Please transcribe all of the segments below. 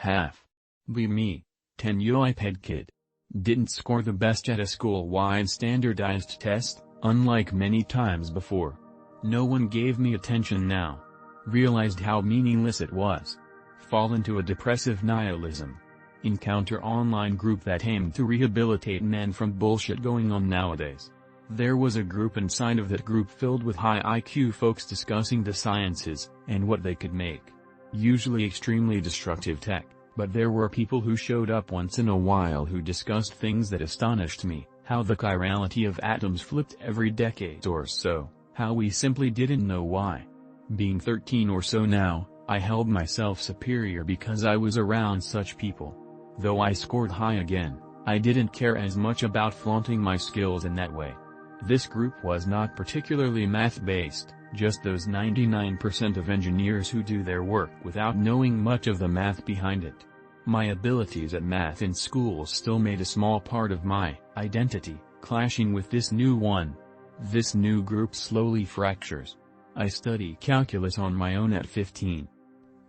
Half. Be me. 10-year iPad kid. Didn't score the best at a school-wide standardized test, unlike many times before. No one gave me attention now. Realized how meaningless it was. Fall into a depressive nihilism. Encounter online group that aimed to rehabilitate men from bullshit going on nowadays. There was a group inside of that group filled with high IQ folks discussing the sciences, and what they could make. Usually extremely destructive tech, but there were people who showed up once in a while who discussed things that astonished me, how the chirality of atoms flipped every decade or so, how we simply didn't know why. Being 13 or so now, I held myself superior because I was around such people. Though I scored high again, I didn't care as much about flaunting my skills in that way. This group was not particularly math-based, just those 99% of engineers who do their work without knowing much of the math behind it. My abilities at math in school still made a small part of my identity, clashing with this new one. This new group slowly fractures. I study calculus on my own at 15.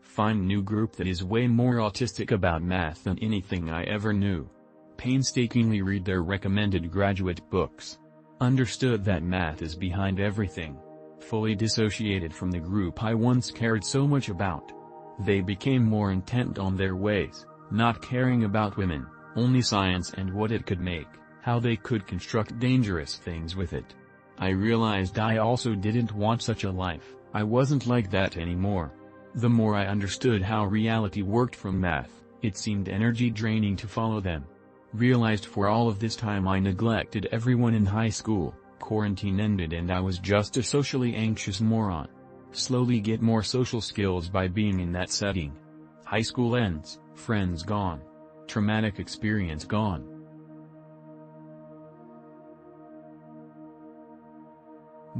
Find new group that is way more autistic about math than anything I ever knew. Painstakingly read their recommended graduate books. Understood that math is behind everything. Fully dissociated from the group I once cared so much about. They became more intent on their ways, not caring about women, only science and what it could make, how they could construct dangerous things with it. I realized I also didn't want such a life. I wasn't like that anymore. The more I understood how reality worked from math, it seemed energy draining to follow them. Realized for all of this time I neglected everyone in high school, quarantine ended and I was just a socially anxious moron. Slowly get more social skills by being in that setting. High school ends, friends gone. Traumatic experience gone.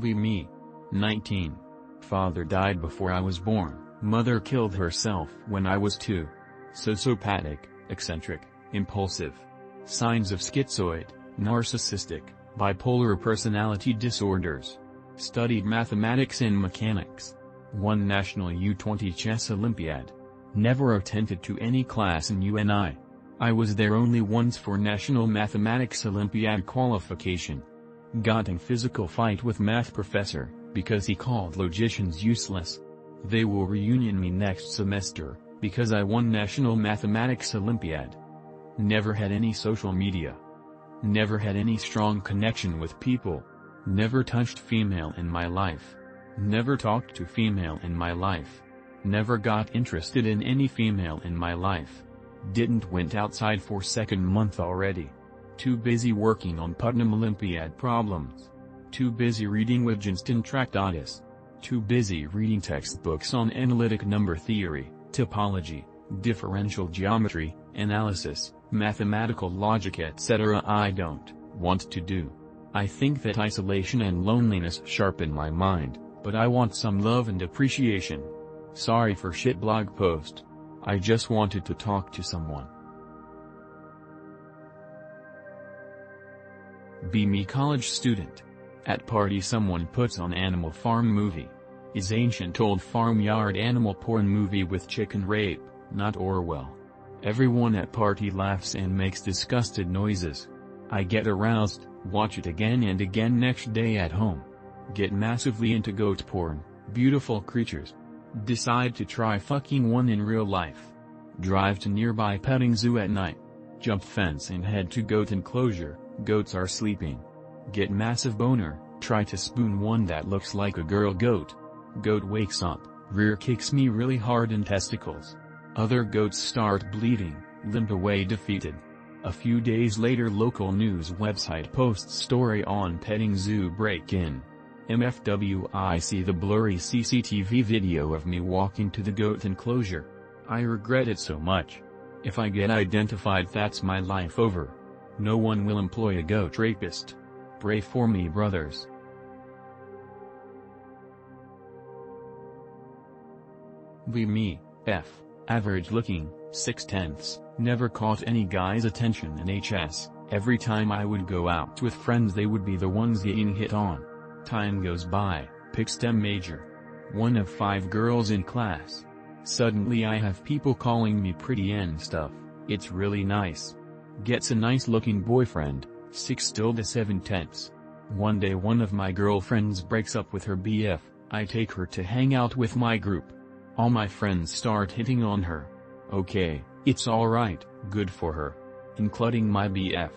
Be me. 19. Father died before I was born. Mother killed herself when I was 2. Sociopathic, eccentric, impulsive. Signs of schizoid, narcissistic, bipolar personality disorders. Studied mathematics and mechanics. Won National U20 Chess Olympiad. Never attended to any class in UNI. I was there only once for National Mathematics Olympiad qualification. Got in physical fight with math professor, because he called logicians useless. They will reunion me next semester, because I won National Mathematics Olympiad. Never had any social media. Never had any strong connection with people. Never touched female in my life. Never talked to female in my life. Never got interested in any female in my life. Didn't went outside for second month already. Too busy working on Putnam Olympiad problems. Too busy reading Wittgenstein Tractatus. Too busy reading textbooks on analytic number theory, topology, differential geometry, analysis, mathematical logic etc. I don't want to do. I think that isolation and loneliness sharpen my mind, but I want some love and appreciation. Sorry for shit blog post. I just wanted to talk to someone. Be me college student. At party someone puts on Animal Farm movie. Is ancient old farmyard animal porn movie with chicken rape, not Orwell. Everyone at party laughs and makes disgusted noises. I get aroused, watch it again and again next day at home. Get massively into goat porn, beautiful creatures. Decide to try fucking one in real life. Drive to nearby petting zoo at night. Jump fence and head to goat enclosure, goats are sleeping. Get massive boner, try to spoon one that looks like a girl goat. Goat wakes up, rear kicks me really hard in testicles. Other goats start bleeding, limp away defeated. A few days later local news website posts story on petting zoo break-in. MFW I see the blurry CCTV video of me walking to the goat enclosure. I regret it so much. If I get identified that's my life over. No one will employ a goat rapist. Pray for me brothers. Be me, F. Average looking, 6/10, never caught any guy's attention in HS, every time I would go out with friends they would be the ones getting hit on. Time goes by, pick STEM major. One of 5 girls in class. Suddenly I have people calling me pretty and stuff. It's really nice. Gets a nice looking boyfriend, 6-7 tenths. One day one of my girlfriends breaks up with her BF, I take her to hang out with my group. All my friends start hitting on her. Okay, it's alright, good for her. Including my BF.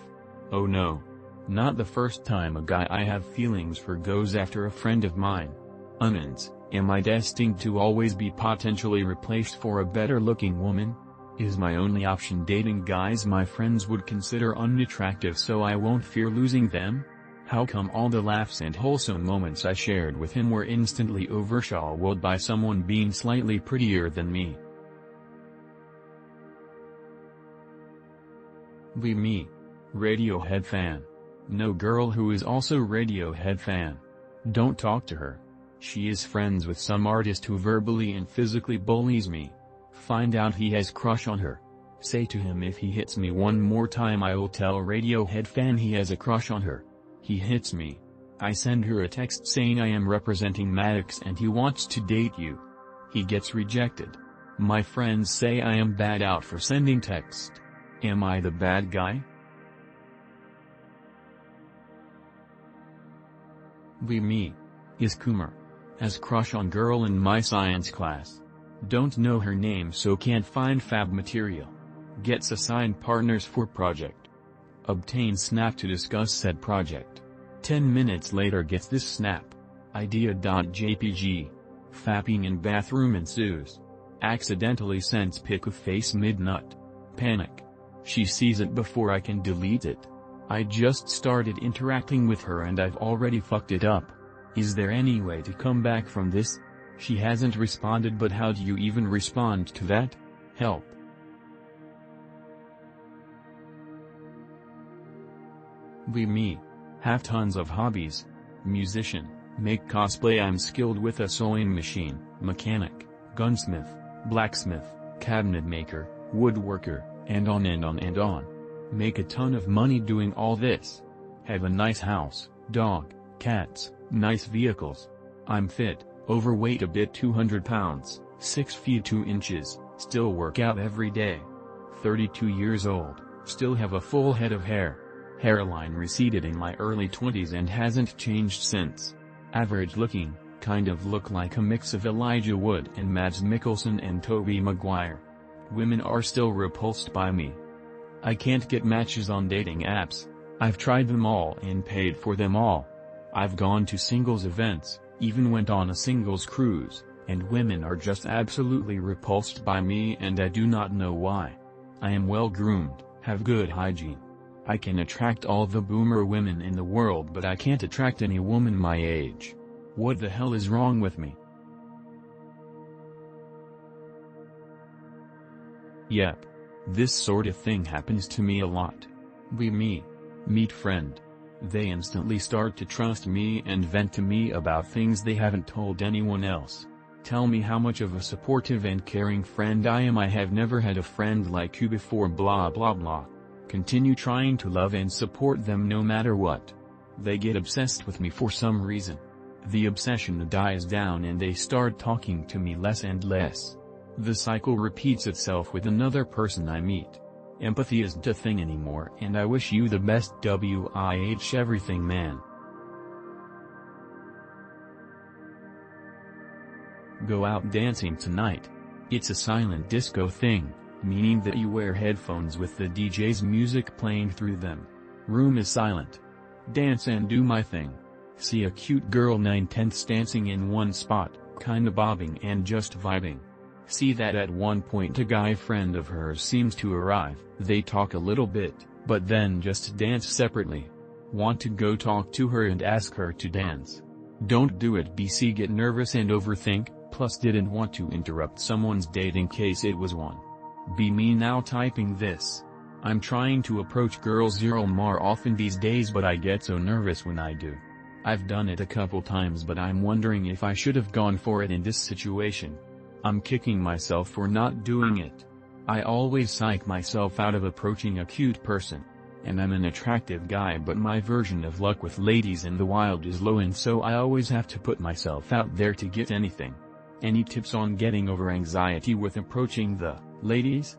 Oh no. Not the first time a guy I have feelings for goes after a friend of mine. Onions, am I destined to always be potentially replaced for a better looking woman? Is my only option dating guys my friends would consider unattractive so I won't fear losing them? How come all the laughs and wholesome moments I shared with him were instantly overshadowed by someone being slightly prettier than me? Be me. Radiohead fan. No girl who is also Radiohead fan. Don't talk to her. She is friends with some artist who verbally and physically bullies me. Find out he has crush on her. Say to him if he hits me one more time I will tell Radiohead fan he has a crush on her. He hits me. I send her a text saying I am representing Maddox and he wants to date you. He gets rejected. My friends say I am bad out for sending text. Am I the bad guy? Be me. Is Kumar. Has crush on girl in my science class. Don't know her name so can't find fab material. Gets assigned partners for project. Obtains snap to discuss said project. 10 minutes later gets this snap. Idea.jpg. Fapping in bathroom ensues. Accidentally sends pic of face mid-nut. Panic. She sees it before I can delete it. I just started interacting with her and I've already fucked it up. Is there any way to come back from this? She hasn't responded but how do you even respond to that? Help. Be me. Have tons of hobbies. Musician, make cosplay. I'm skilled with a sewing machine, mechanic, gunsmith, blacksmith, cabinet maker, woodworker, and on and on and on. Make a ton of money doing all this. Have a nice house, dog, cats, nice vehicles. I'm fit, overweight a bit 200 pounds, 6 feet 2 inches, still work out every day. 32 years old, still have a full head of hair. Hairline receded in my early 20s and hasn't changed since. Average looking, kind of look like a mix of Elijah Wood and Mads Mikkelsen and Tobey Maguire. Women are still repulsed by me. I can't get matches on dating apps. I've tried them all and paid for them all. I've gone to singles events, even went on a singles cruise, and women are just absolutely repulsed by me and I do not know why. I am well groomed, have good hygiene. I can attract all the boomer women in the world but I can't attract any woman my age. What the hell is wrong with me? Yep. This sort of thing happens to me a lot. Be me. Meet friend. They instantly start to trust me and vent to me about things they haven't told anyone else. Tell me how much of a supportive and caring friend I am. I have never had a friend like you before blah blah blah. Continue trying to love and support them no matter what. They get obsessed with me for some reason. The obsession dies down and they start talking to me less and less. The cycle repeats itself with another person I meet. Empathy isn't a thing anymore and I wish you the best WIH everything man. Go out dancing tonight. It's a silent disco thing, meaning that you wear headphones with the DJ's music playing through them. Room is silent. Dance and do my thing. See a cute girl 9/10 dancing in one spot, kinda bobbing and just vibing. See that at one point a guy friend of hers seems to arrive, they talk a little bit, but then just dance separately. Want to go talk to her and ask her to dance. Don't do it. BC get nervous and overthink, plus didn't want to interrupt someone's date in case it was one. Be me now typing this. I'm trying to approach girls more often these days but I get so nervous when I do. I've done it a couple times but I'm wondering if I should have gone for it in this situation. I'm kicking myself for not doing it. I always psych myself out of approaching a cute person. And I'm an attractive guy but my version of luck with ladies in the wild is low and so I always have to put myself out there to get anything. Any tips on getting over anxiety with approaching the ladies?